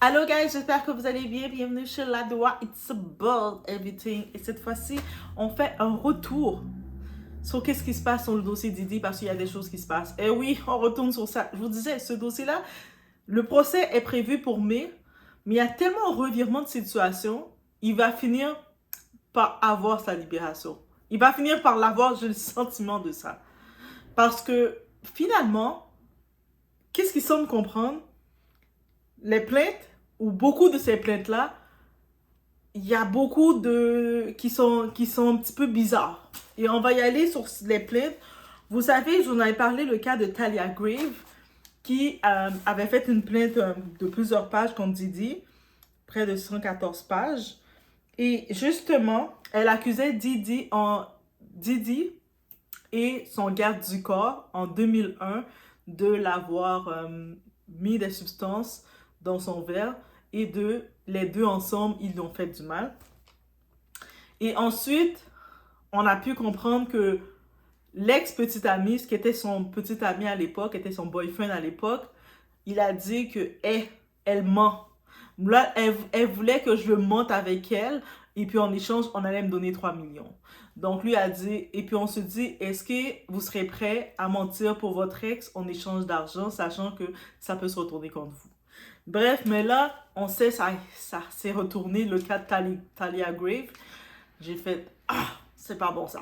Allô guys, j'espère que vous allez bien. Bienvenue chez Ladoa It's About Everything. Et cette fois-ci, on fait un retour sur qu'est-ce qui se passe sur le dossier Didi parce qu'il y a des choses qui se passent. Et oui, on retourne sur ça. Je vous disais, ce dossier-là, le procès est prévu pour mai, mais il y a tellement un revirement de situation, il va finir par avoir sa libération. Il va finir par l'avoir, j'ai le sentiment de ça. Parce que finalement, qu'est-ce qu'il semble comprendre? Les plaintes, ou beaucoup de ces plaintes-là, il y a beaucoup de qui sont un petit peu bizarres. Et on va y aller sur les plaintes. Vous savez, je vous en avais parlé le cas de Talia Grave, qui avait fait une plainte de plusieurs pages contre Didi, près de 114 pages. Et justement, elle accusait Didi et son garde du corps en 2001 de l'avoir mis des substances dans son verre et les deux ensemble, ils lui ont fait du mal. Et ensuite, on a pu comprendre que l'ex-petit ami, ce qui était son petit ami à l'époque, était son boyfriend à l'époque, il a dit que elle ment. Là, elle voulait que je monte avec elle et puis en échange, on allait me donner 3 millions. Donc lui a dit, et puis on se dit, est-ce que vous serez prêt à mentir pour votre ex en échange d'argent, sachant que ça peut se retourner contre vous? Bref, mais là, on sait, ça s'est retourné, le cas de Talia Grave. J'ai fait, c'est pas bon ça.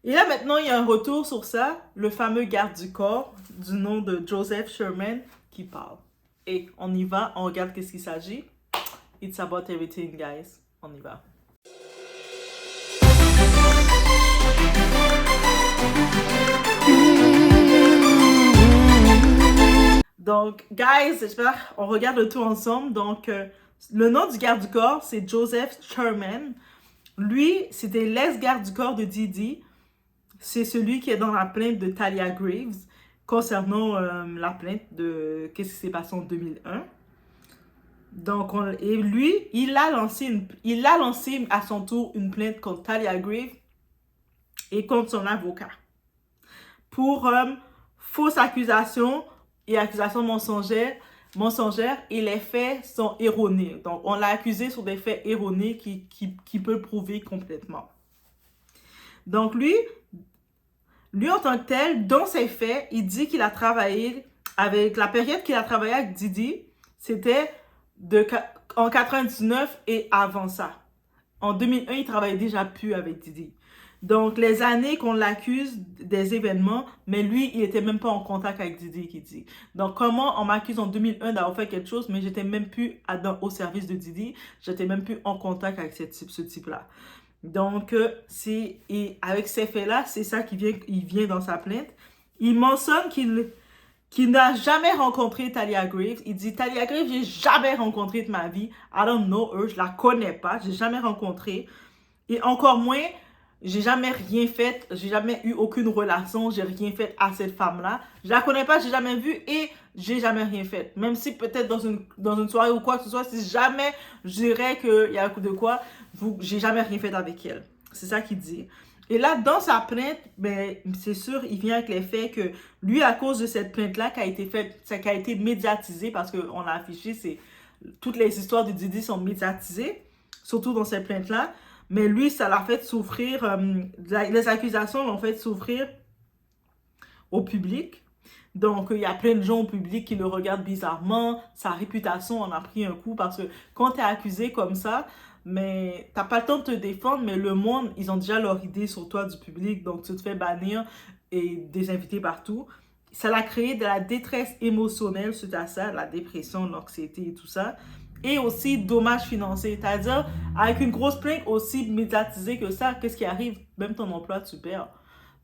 Et là, maintenant, il y a un retour sur ça, le fameux garde du corps, du nom de Joseph Sherman, qui parle. Et on y va, on regarde qu'est-ce qu'il s'agit. It's about everything, guys. On y va. Donc, guys, j'espère on regarde le tout ensemble. Donc, le nom du garde du corps, c'est Joseph Sherman. Lui, c'était l'ex-garde du corps de Didi. C'est celui qui est dans la plainte de Talia Graves concernant la plainte de qu'est-ce qui s'est passé en 2001. Donc, et lui, il a lancé à son tour une plainte contre Talia Graves et contre son avocat pour fausse accusation et accusation mensongère et les faits sont erronés. Donc, on l'a accusé sur des faits erronés qui peut prouver complètement. Donc, lui, en tant que tel, dans ses faits, il dit qu'il a travaillé avec, la période qu'il a travaillé avec Didi, c'était en 99 et avant ça. En 2001, il travaillait déjà plus avec Didi. Donc, les années qu'on l'accuse des événements, mais lui, il était même pas en contact avec Didi, qui dit. Donc, comment on m'accuse en 2001 d'avoir fait quelque chose, mais j'étais même plus au service de Didi, j'étais même plus en contact avec ce type-là. Donc, et avec ces faits-là, c'est ça il vient dans sa plainte. Il mentionne qu'il n'a jamais rencontré Talia Graves. Il dit, Talia Graves, j'ai jamais rencontré de ma vie. I don't know her, je la connais pas, j'ai jamais rencontré. Et encore moins, j'ai jamais rien fait, j'ai jamais eu aucune relation, j'ai rien fait à cette femme-là. Je la connais pas, j'ai jamais vu et j'ai jamais rien fait. Même si peut-être dans une soirée ou quoi que ce soit, si jamais je dirais qu'il y a un coup de quoi, j'ai jamais rien fait avec elle. C'est ça qu'il dit. Et là, dans sa plainte, ben, c'est sûr, il vient avec les faits que lui, à cause de cette plainte-là qui a été faite, ça qui a été médiatisée, parce qu'on l'a affiché, toutes les histoires de Didi sont médiatisées, surtout dans cette plainte-là. Mais lui, ça l'a fait souffrir, les accusations l'ont fait souffrir au public. Donc, il y a plein de gens au public qui le regardent bizarrement. Sa réputation en a pris un coup parce que quand tu es accusé comme ça, mais t'as pas le temps de te défendre, mais le monde, ils ont déjà leur idée sur toi du public, donc tu te fais bannir et désinviter partout. Ça l'a créé de la détresse émotionnelle suite à ça, de la dépression, l'anxiété et tout ça. Et aussi dommages financiers, c'est-à-dire avec une grosse plainte aussi médiatisée que ça, qu'est-ce qui arrive? Même ton emploi, tu perds.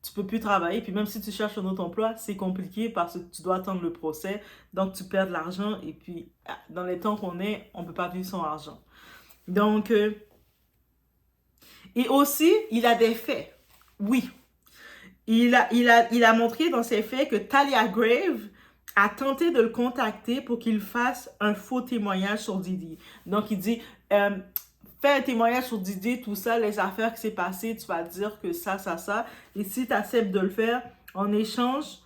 Tu peux plus travailler, puis même si tu cherches un autre emploi, c'est compliqué parce que tu dois attendre le procès, donc tu perds de l'argent, et puis dans les temps qu'on est, on peut pas vivre sans argent. Donc, et aussi, il a des faits. Oui. Il a montré dans ses faits que Talia Grave a tenté de le contacter pour qu'il fasse un faux témoignage sur Didi. Donc, il dit, fais un témoignage sur Didi, tout ça, les affaires qui s'est passées, tu vas dire que ça. Et si tu acceptes de le faire, en échange,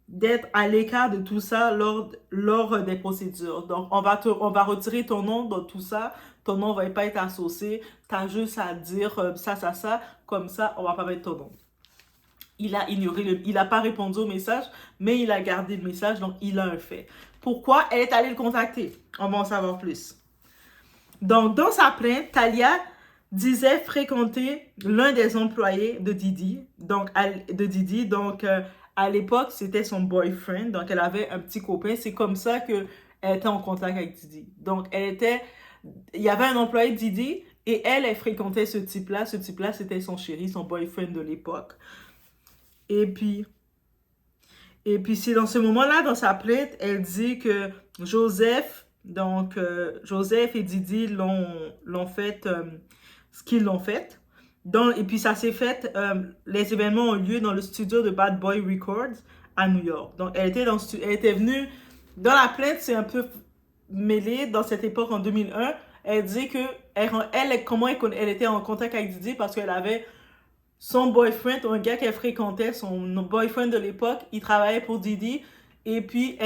d'être à l'écart de tout ça lors des procédures. Donc, on va retirer ton nom dans tout ça. Ton nom va pas être associé. Tu as juste à dire ça. Comme ça, on va pas mettre ton nom. Il a ignoré, il n'a pas répondu au message, mais il a gardé le message, donc il a un fait. Pourquoi? Elle est allée le contacter. On va en savoir plus. Donc, dans sa plainte, Talia disait fréquenter l'un des employés de Didi. Donc, à l'époque, c'était son boyfriend. Donc, elle avait un petit copain. C'est comme ça qu'elle était en contact avec Didi. Donc, il y avait un employé de Didi et elle fréquentait ce type-là. Ce type-là, c'était son chéri, son boyfriend de l'époque. Et puis c'est dans ce moment-là, dans sa plainte, elle dit que Joseph et Didi l'ont fait, ce qu'ils l'ont fait. Et puis ça s'est fait, les événements ont lieu dans le studio de Bad Boy Records à New York. Donc elle était venue, dans la plainte, c'est un peu mêlé dans cette époque en 2001. Elle dit que comment elle était en contact avec Didi parce qu'elle avait son boyfriend, un gars qu'elle fréquentait, son boyfriend de l'époque, il travaillait pour Didi. Et puis,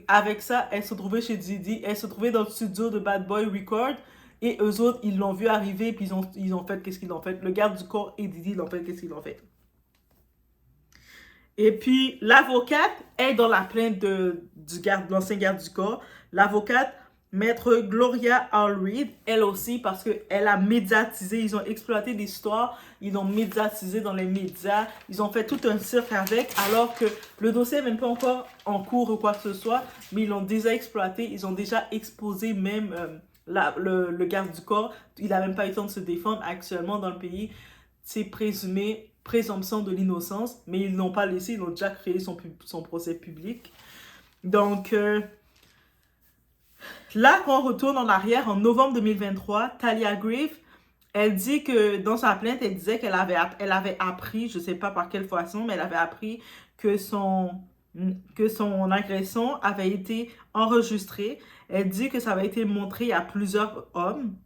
avec ça, elle se trouvait chez Didi. Elle se trouvait dans le studio de Bad Boy Record. Et eux autres, ils l'ont vu arriver. Puis, ils ont fait qu'est-ce qu'ils ont fait. Le garde du corps et Didi l'ont fait qu'est-ce qu'ils ont fait. Et puis, l'avocate est dans la plainte de l'ancien garde du corps. L'avocate, Maître Gloria Allred, elle aussi, parce qu'elle a médiatisé, ils ont exploité l'histoire, ils l'ont médiatisé dans les médias, ils ont fait tout un cirque avec, alors que le dossier n'est même pas encore en cours ou quoi que ce soit, mais ils l'ont déjà exploité, ils ont déjà exposé même le garde du corps, il n'a même pas eu le temps de se défendre actuellement dans le pays, c'est présomption de l'innocence, mais ils ne l'ont pas laissé, ils ont déjà créé son procès public. Donc, là, quand on retourne en arrière, en novembre 2023, Talia Grave, elle dit que dans sa plainte, elle disait qu'elle avait appris, je ne sais pas par quelle façon, mais elle avait appris que son agression avait été enregistrée. Elle dit que ça avait été montré à plusieurs hommes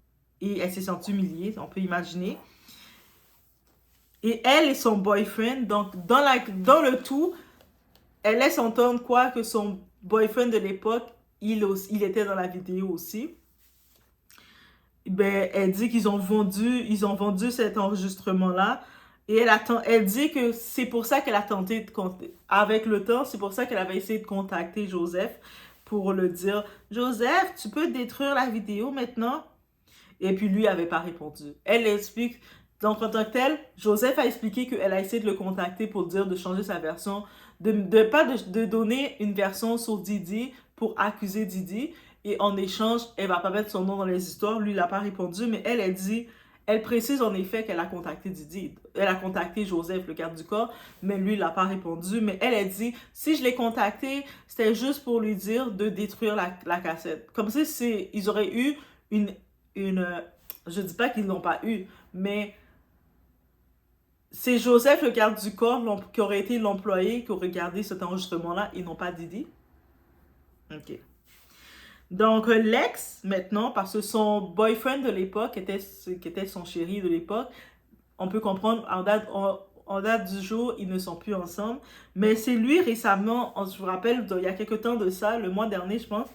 et elle s'est sentie humiliée, on peut imaginer. Et elle et son boyfriend, donc dans le tout, elle laisse entendre quoi que son boyfriend de l'époque, il était dans la vidéo aussi. Ben, elle dit qu'ils ont vendu cet enregistrement-là. Et elle dit que c'est pour ça qu'elle a tenté avec le temps, c'est pour ça qu'elle avait essayé de contacter Joseph pour le dire, Joseph, tu peux détruire la vidéo maintenant? Et puis lui n'avait pas répondu. Elle explique, donc en tant que tel, Joseph a expliqué qu'elle a essayé de le contacter pour dire de changer sa version, de donner une version sur Didi pour accuser Didi. Et en échange, elle va pas mettre son nom dans les histoires. Lui, il n'a pas répondu, mais elle précise en effet qu'elle a contacté Didi. Elle a contacté Joseph, le garde du corps, mais lui, il n'a pas répondu. Mais elle dit, si je l'ai contacté, c'était juste pour lui dire de détruire la cassette. Comme si ils auraient eu je dis pas qu'ils l'ont pas eu, mais c'est Joseph, le garde du corps, qui aurait été l'employé qui aurait gardé cet enregistrement-là et non pas Didi. OK. Donc, l'ex, maintenant, parce que son boyfriend de l'époque, qui était son chéri de l'époque, on peut comprendre, en date du jour, ils ne sont plus ensemble. Mais c'est lui, récemment, je vous rappelle, il y a quelques temps de ça, le mois dernier, je pense,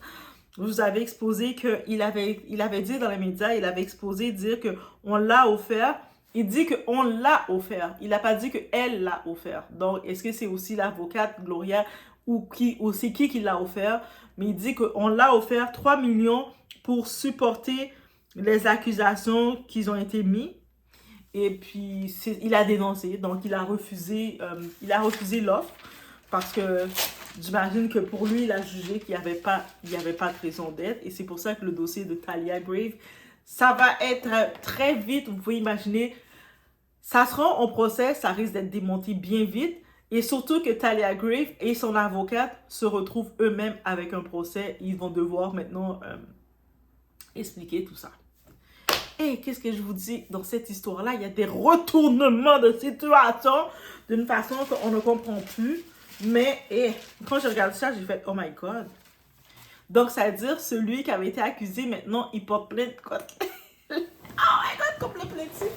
vous avez exposé qu'il avait dit dans les médias, il avait exposé dire qu'on l'a offert. Il dit qu'on l'a offert. Il n'a pas dit qu'elle l'a offert. Donc, est-ce que c'est aussi l'avocate Gloria ou c'est qui l'a offert? Mais il dit qu'on l'a offert 3 millions pour supporter les accusations qui ont été mises. Et puis, il a dénoncé. Donc, il a refusé l'offre parce que j'imagine que pour lui, il a jugé qu'il n'y avait pas de raison d'être. Et c'est pour ça que le dossier de Talia Grave, ça va être très vite. Vous pouvez imaginer, ça se rend au procès, ça risque d'être démonté bien vite. Et surtout que Talia Grave et son avocate se retrouvent eux-mêmes avec un procès. Ils vont devoir maintenant expliquer tout ça. Et qu'est-ce que je vous dis dans cette histoire-là? Il y a des retournements de situation d'une façon qu'on ne comprend plus. Mais quand je regarde ça, j'ai fait « Oh my God! » Donc, ça veut dire celui qui avait été accusé, maintenant, il porte plainte contre... Oh my God, complètement plaintif!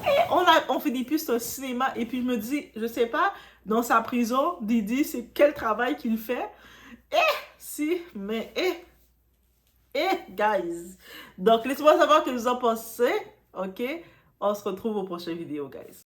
Et on finit plus au cinéma. Et puis, je me dis, je sais pas, dans sa prison. Didi, c'est quel travail qu'il fait. Si, mais guys. Donc, laissez-moi savoir ce que vous en pensez. OK? On se retrouve au prochain vidéo, guys.